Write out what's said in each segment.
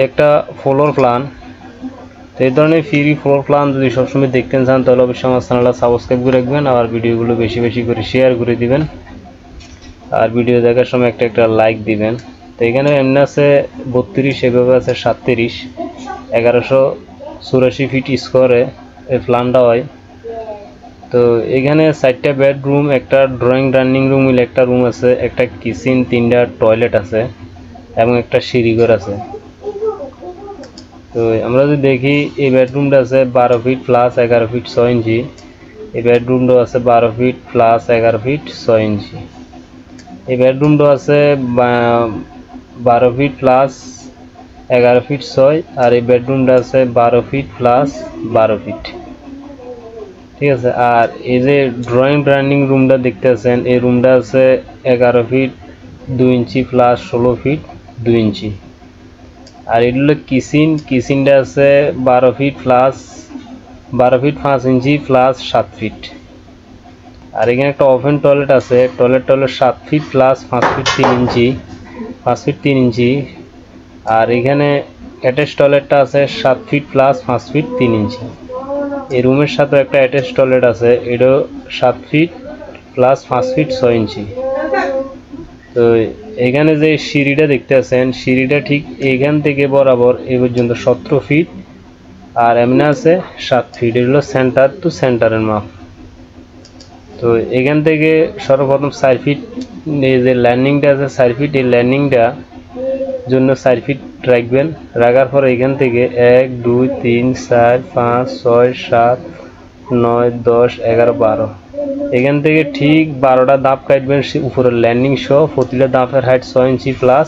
একটা floor plan. তো এই ধরনের ফ্রি ফ্লোর প্ল্যান যদি সবসময় দেখতে চান তাহলে অবশ্যই আমার চ্যানেলটা সাবস্ক্রাইব করে রাখবেন, আর ভিডিওগুলো বেশি বেশি করে শেয়ার করে দিবেন, আর ভিডিও দেখার সময় একটা লাইক দিবেন। তো এখানে এমনি আছে 32, এভাবে আছে 37, 1184 ফিট স্কোয়ারে এই প্ল্যানটা হয়। তো এখানে 4টা বেডরুম, একটা ড্রয়িং ডাইনিং রুম মিলে একটা রুম আছে, একটা কিচেন, 3টা টয়লেট আছে এবং একটা সিঁড়িঘর আছে। তো আমরা যদি দেখি এই বেডরুমটা আছে 12 ফিট প্লাস 11 ফিট 6 ইঞ্চি। এই বেডরুমটা আছে 12 ফিট প্লাস 11 ফিট 6 ইঞ্চি। এই বেডরুমটা আছে 12 ফিট প্লাস 11 ফিট 6, আর এই বেডরুমটা আছে 12 ফিট প্লাস 12 ফিট। ঠিক আছে। আর এই যে ড্রয়িং ডাইনিং রুমটা দেখতে আছেন, এই রুমটা আছে 11 feet 2 inch plus 16 feet 2 inch. আর এগুলো কিচেনটা আছে 12 feet plus 12 feet 5 inch plus 7 feet. আর এখানে একটা ওপেন টয়লেট আছে, toilet 7 feet plus 5 feet 3 inch, 5 feet 3 inch. আর এখানে অ্যাটাচ টয়লেটটা আছে 7 ফিট প্লাস 5 ফিট 3 ইঞ্চি। এই রুমের সাথে একটা অ্যাটাচ টয়লেট আছে, এটাও 7 ফিট প্লাস 5 ফিট 6 ইঞ্চি। তো এখানে যে সিঁড়িটা দেখতে আছেন, সিঁড়িটা ঠিক এখান থেকে বরাবর এই পর্যন্ত 17 ফিট, আর এমনি আছে 7 ফিট। এগুলো সেন্টার টু সেন্টারের মাপ। তো এখান থেকে সর্বপ্রথম 4 ফিট, এই যে ল্যান্ডিংটা আছে 4 ফিট, এই ল্যান্ডিংটা জন্য 4 ফিট রাখবেন। রাখার পর এখান থেকে 1 2 3 4 5 6 7 9 10 11 12, এখান থেকে ঠিক 12টা ধাপ কাটবেন উপরের ল্যান্ডিং সহ। প্রতিটা ধাপের হাইট 6 ইঞ্চি প্লাস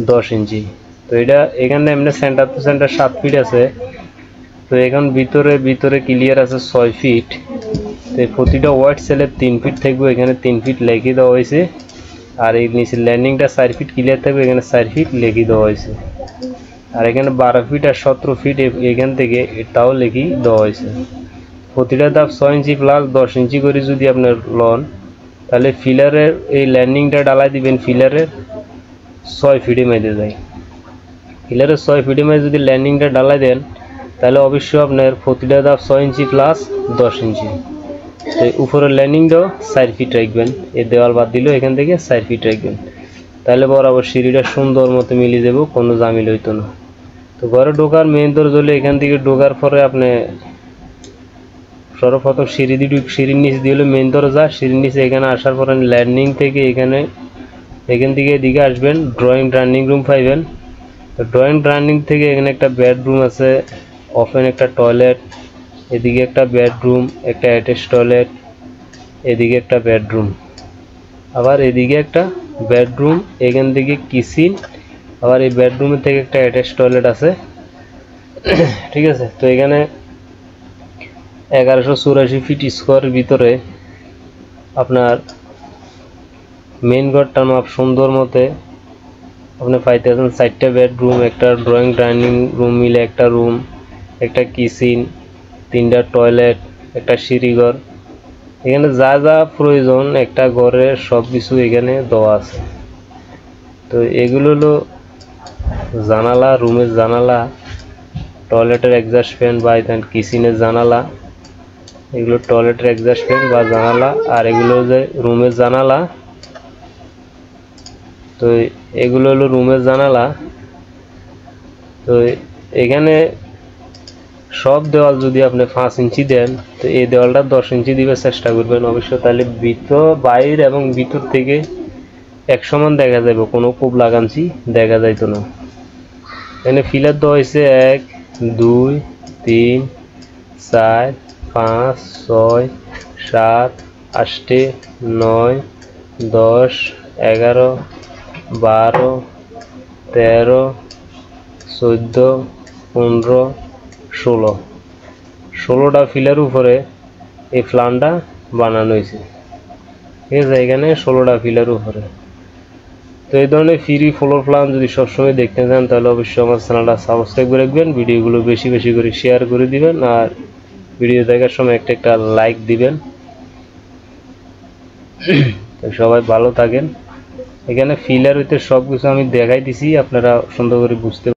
10 ইঞ্চি। তো এটা এখানে এমনি সেন্টার টু সেন্টার 7 ফিট আছে। তো এখন ভিতরে ক্লিয়ার আছে 6 ফিট। তো প্রতিটা ওয়াইড সেলে 3 ফিট থাকবে, এখানে 3 ফিট লেগে দেওয়া হয়েছে। আর এই নিচের ল্যান্ডিংটা 4 ফিট ক্লিয়ার থাকবে, এখানে 4 ফিট লেগে দেওয়া হয়েছে। আর এখানে 12 ফিট আর 17 ফিট এখান থেকে এটাও লেগে দেওয়া হয়েছে। প্রতিটা ধাপ 6 ইঞ্চি প্লাস 10 ইঞ্চি করে যদি আপনার লন, তাহলে ফিলারের এই ল্যান্ডিংটা ডালাই দিবেন ফিলারের 6 ফিটে মেঁধে যায়। ফিলারের 6 ফিটে মেঁধে যদি ল্যান্ডিংটা ডালাই দেন, তাহলে অবশ্যই আপনার প্রতিটা ধাপ 6 ইঞ্চি প্লাস 10 ইঞ্চি। তো উপরের ল্যান্ডিংটাও 4 ফিট রাখবেন, এই দেওয়াল বাদ দিলেও এখান থেকে 4 ফিট রাখবেন, তাহলে বরাবর সিঁড়িটা সুন্দর মতো মিলিয়ে দেবো, কোনো জামিল হইতো না। তো ঘরে ঢোকার মেইন দরজা হলে এখান থেকে ঢোকার পরে আপনি সর্বপ্রথম সিঁড়ির নিচ দিয়ে হলো মেইন দরজা। সিঁড়ির নিচে এখানে আসার পরে ল্যান্ডিং থেকে এখান থেকে এদিকে আসবেন, ড্রয়িং ডাইনিং রুম পাইবেন। তো ড্রয়িং ডাইনিং থেকে এখানে একটা বেডরুম আছে, ওপেন একটা টয়লেট, এদিকে একটা বেডরুম, একটা অ্যাটাচ টয়লেট, এদিকে একটা বেডরুম, আবার এদিকে একটা বেডরুম, এখান থেকে কিচেন, আবার এই বেডরুমের থেকে একটা অ্যাটাচ টয়লেট আছে। ঠিক আছে। তো এখানে 1184 ফিট স্কোয়ারের ভিতরে আপনার মেইন ঘরটার মাপ সুন্দর মতে আপনি পাইতেছেন। 4টা বেডরুম, একটা ড্রয়িং ডাইনিং রুম মিলে একটা রুম, একটা কিচেন, 3টা টয়লেট, একটা সিঁড়িঘর। এখানে যা যা প্রয়োজন একটা ঘরে সব কিছু এখানে দেওয়া আছে। তো এগুলো হলো জানালা, রুমের জানালা, টয়লেটের এক্সস্ট ফ্যান বা কিচেনের জানালা, এগুলো টয়লেটের এক্সস্ট ফ্যান বা জানালা। আর এগুলো যে রুমের জানালা, তো এগুলো হলো রুমের জানালা। তো এখানে সব দেওয়াল যদি আপনি 5 ইঞ্চি দেন, তো এই দেওয়ালটা 10 ইঞ্চি দিবে চেষ্টা করবেন অবশ্য, তাহলে বাইর এবং ভিতর থেকে এক সমান দেখা যাবে, কোনো কোপ লাগানছি দেখা যাইতো না। এখানে ফিলার দেওয়া হয়েছে 1 2 3 4 5 6 7 8 9 10 11 12 13 14 15 16টা ফিলার উপরে এই প্ল্যানটা বানানো হয়েছে। ঠিক আছে। এখানে 16টা ফিলার উপরে। তো এই ধরনের ফ্রি ফ্লোর প্ল্যান যদি সবসময় দেখতে চান তাহলে অবশ্যই আমার চ্যানেলটা সাবস্ক্রাইব করে রাখবেন, ভিডিওগুলো বেশি বেশি করে শেয়ার করে দিবেন, আর ভিডিও দেখার সময় একটা লাইক দিবেন। তো সবাই ভালো থাকেন। এখানে ফিলার হইতে সব কিছু আমি দেখাই দিছি, আপনারা সুন্দর করে বুঝতে